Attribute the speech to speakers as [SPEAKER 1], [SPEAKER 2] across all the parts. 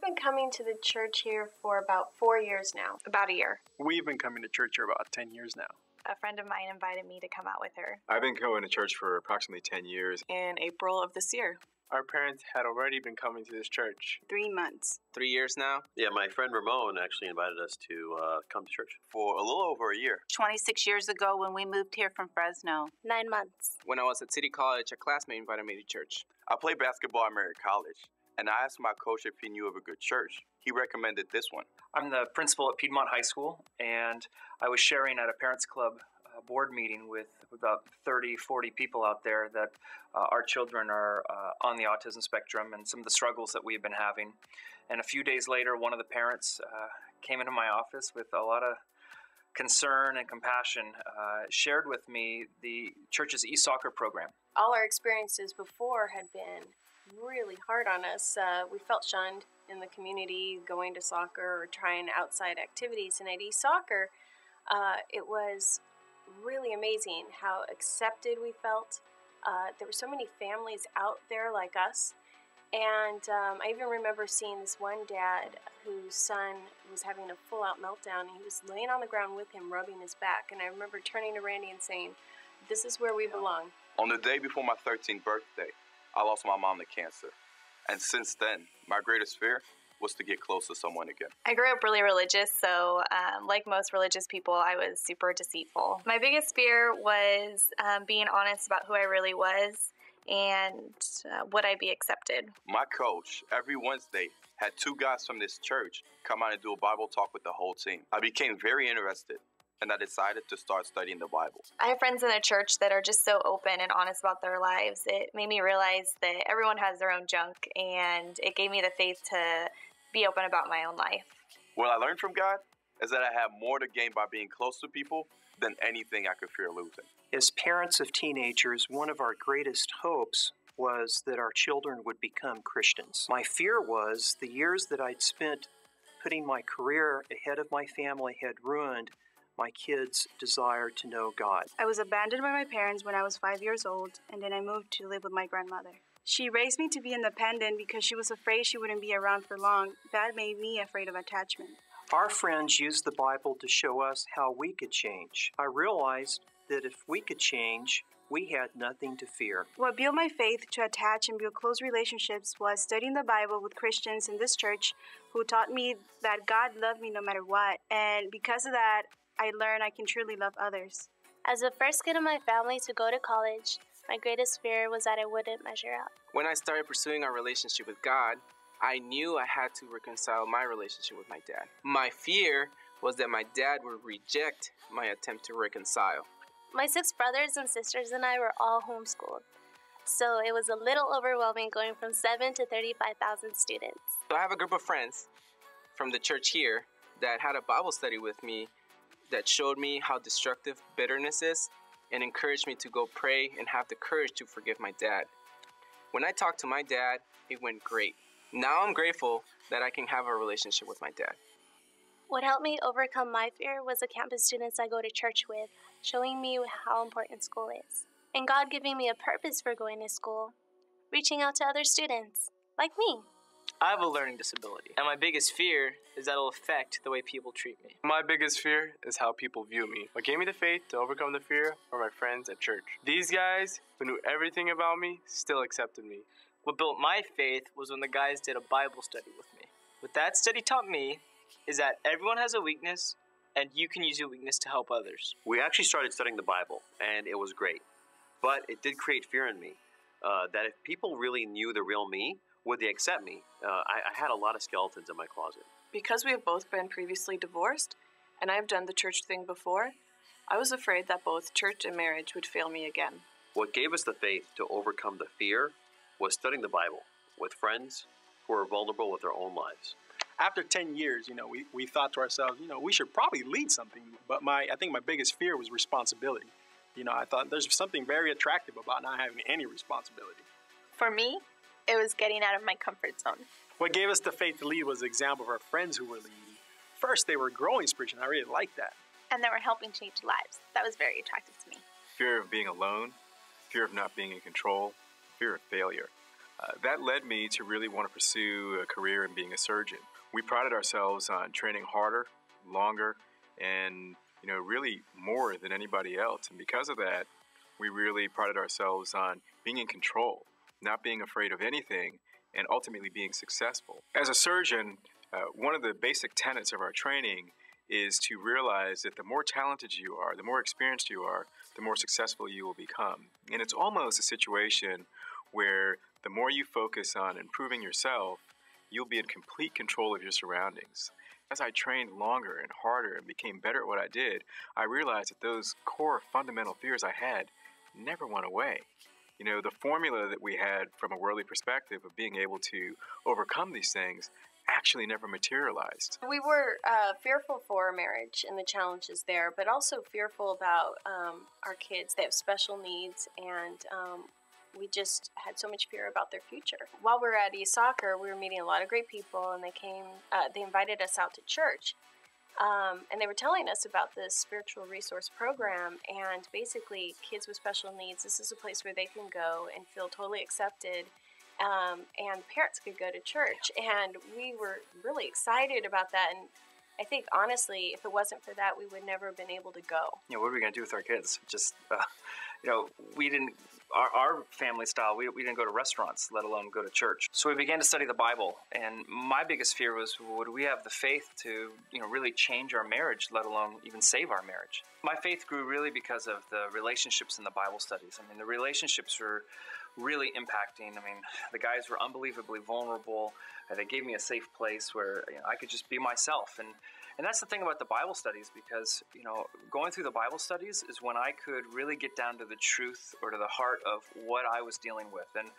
[SPEAKER 1] We've been coming to the church here for about 4 years now.
[SPEAKER 2] About a year.
[SPEAKER 3] We've been coming to church here about 10 years now.
[SPEAKER 2] A friend of mine invited me to come out with her.
[SPEAKER 4] I've been going to church for approximately 10 years.
[SPEAKER 5] In April of this year.
[SPEAKER 3] Our parents had already been coming to this church.
[SPEAKER 5] 3 months.
[SPEAKER 6] 3 years now.
[SPEAKER 7] Yeah, my friend Ramon actually invited us to come to church for a little over a year.
[SPEAKER 8] 26 years ago when we moved here from Fresno.
[SPEAKER 1] 9 months.
[SPEAKER 6] When I was at City College, a classmate invited me to church.
[SPEAKER 9] I played basketball at Merritt College, and I asked my coach if he knew of a good church. He recommended this one.
[SPEAKER 10] I'm the principal at Piedmont High School, and I was sharing at a Parents Club board meeting with about 30, 40 people out there that our children are on the autism spectrum and some of the struggles that we've been having. And a few days later, one of the parents came into my office with a lot of concern and compassion, shared with me the church's e-soccer program.
[SPEAKER 1] All our experiences before had been really hard on us. We felt shunned in the community going to soccer or trying outside activities. And at e-soccer, it was really amazing how accepted we felt. There were so many families out there like us. And I even remember seeing this one dad whose son was having a full-out meltdown. He was laying on the ground with him, rubbing his back. And I remember turning to Randy and saying, "This is where we belong."
[SPEAKER 9] On the day before my 13th birthday, I lost my mom to cancer. And since then, my greatest fear was to get close to someone again.
[SPEAKER 2] I grew up really religious, so like most religious people, I was super deceitful. My biggest fear was being honest about who I really was and would I be accepted.
[SPEAKER 9] My coach, every Wednesday, had 2 guys from this church come out and do a Bible talk with the whole team. I became very interested, and I decided to start studying the Bible.
[SPEAKER 2] I have friends in the church that are just so open and honest about their lives. It made me realize that everyone has their own junk, and it gave me the faith to be open about my own life.
[SPEAKER 9] What I learned from God is that I have more to gain by being close to people than anything I could fear losing.
[SPEAKER 11] As parents of teenagers, one of our greatest hopes was that our children would become Christians. My fear was the years that I'd spent putting my career ahead of my family had ruined my kids' desire to know God.
[SPEAKER 12] I was abandoned by my parents when I was 5 years old, and then I moved to live with my grandmother. She raised me to be independent because she was afraid she wouldn't be around for long. That made me afraid of attachment.
[SPEAKER 11] Our friends used the Bible to show us how we could change. I realized that if we could change, we had nothing to fear.
[SPEAKER 12] What built my faith to attach and build close relationships was studying the Bible with Christians in this church who taught me that God loved me no matter what. And because of that, I learned I can truly love others.
[SPEAKER 13] As the first kid in my family to go to college, my greatest fear was that I wouldn't measure up.
[SPEAKER 6] When I started pursuing our relationship with God, I knew I had to reconcile my relationship with my dad. My fear was that my dad would reject my attempt to reconcile.
[SPEAKER 13] My 6 brothers and sisters and I were all homeschooled, so it was a little overwhelming going from 7 to 35,000 students.
[SPEAKER 6] So I have a group of friends from the church here that had a Bible study with me that showed me how destructive bitterness is and encouraged me to go pray and have the courage to forgive my dad. When I talked to my dad, it went great. Now I'm grateful that I can have a relationship with my dad.
[SPEAKER 13] What helped me overcome my fear was the campus students I go to church with, showing me how important school is. And God giving me a purpose for going to school, reaching out to other students, like me.
[SPEAKER 14] I have a learning disability, and my biggest fear is that it'll affect the way people treat me.
[SPEAKER 3] My biggest fear is how people view me. What gave me the faith to overcome the fear were my friends at church. These guys, who knew everything about me, still accepted me.
[SPEAKER 14] What built my faith was when the guys did a Bible study with me. What that study taught me is that everyone has a weakness, and you can use your weakness to help others.
[SPEAKER 7] We actually started studying the Bible, and it was great. But it did create fear in me that if people really knew the real me, would they accept me? I had a lot of skeletons in my closet.
[SPEAKER 5] Because we have both been previously divorced, and I've done the church thing before, I was afraid that both church and marriage would fail me again.
[SPEAKER 7] What gave us the faith to overcome the fear was studying the Bible with friends who are vulnerable with their own lives.
[SPEAKER 3] After 10 years, we thought to ourselves, we should probably lead something. But I think my biggest fear was responsibility. I thought there's something very attractive about not having any responsibility.
[SPEAKER 2] For me, it was getting out of my comfort zone.
[SPEAKER 3] What gave us the faith to lead was the example of our friends who were leading. First, they were growing spiritually, and I really liked that.
[SPEAKER 2] And they were helping change lives. That was very attractive to me.
[SPEAKER 4] Fear of being alone, fear of not being in control, fear of failure. That led me to really want to pursue a career in being a surgeon. We prided ourselves on training harder, longer, and really more than anybody else. And because of that, we really prided ourselves on being in control, not being afraid of anything, and ultimately being successful. As a surgeon, one of the basic tenets of our training is to realize that the more talented you are, the more experienced you are, the more successful you will become. And it's almost a situation where the more you focus on improving yourself, you'll be in complete control of your surroundings. As I trained longer and harder and became better at what I did, I realized that those core fundamental fears I had never went away. The formula that we had from a worldly perspective of being able to overcome these things actually never materialized.
[SPEAKER 1] We were fearful for marriage and the challenges there, but also fearful about our kids. They have special needs, and we just had so much fear about their future. While we were at soccer, we were meeting a lot of great people, and they invited us out to church. And they were telling us about this spiritual resource program, and basically kids with special needs, this is a place where they can go and feel totally accepted, and parents could go to church. And we were really excited about that, and I think honestly, if it wasn't for that, we would never have been able to go.
[SPEAKER 10] What are we going to do with our kids? Just, we didn't, our family style, we didn't go to restaurants, let alone go to church. So we began to study the Bible, and my biggest fear was, would we have the faith to, really change our marriage, let alone even save our marriage? My faith grew really because of the relationships in the Bible studies. The relationships were really impacting. The guys were unbelievably vulnerable. They gave me a safe place where I could just be myself. And that's the thing about the Bible studies, because, going through the Bible studies is when I could really get down to the truth or to the heart of what I was dealing with. And,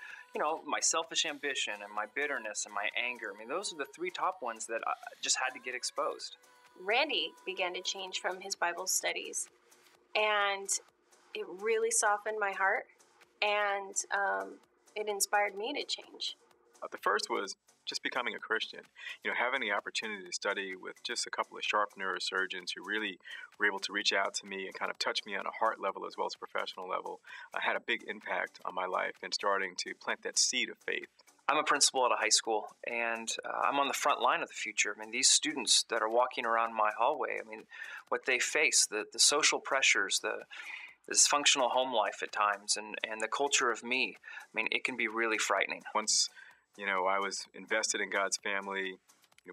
[SPEAKER 10] my selfish ambition and my bitterness and my anger, those are the three top ones that I just had to get exposed.
[SPEAKER 1] Randy began to change from his Bible studies, and it really softened my heart, and it inspired me to change.
[SPEAKER 4] The first was just becoming a Christian. Having the opportunity to study with just a couple of sharp neurosurgeons who really were able to reach out to me and kind of touch me on a heart level as well as a professional level had a big impact on my life and starting to plant that seed of faith.
[SPEAKER 10] I'm a principal at a high school, and I'm on the front line of the future. These students that are walking around my hallway, what they face, the social pressures, the dysfunctional home life at times, and the culture of me, it can be really frightening.
[SPEAKER 4] Once I was invested in God's family,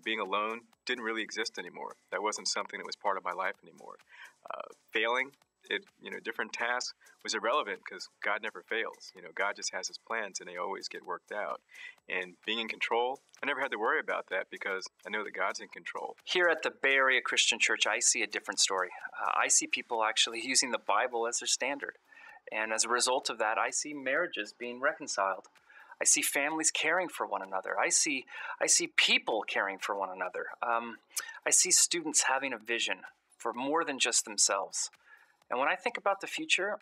[SPEAKER 4] being alone didn't really exist anymore. That wasn't something that was part of my life anymore. Failing at different tasks was irrelevant because God never fails. God just has his plans and they always get worked out. And being in control, I never had to worry about that because I know that God's in control.
[SPEAKER 10] Here at the Bay Area Christian Church, I see a different story. I see people actually using the Bible as their standard. And as a result of that, I see marriages being reconciled. I see families caring for one another. I see people caring for one another. I see students having a vision for more than just themselves. And when I think about the future,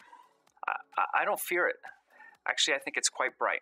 [SPEAKER 10] I don't fear it. Actually, I think it's quite bright.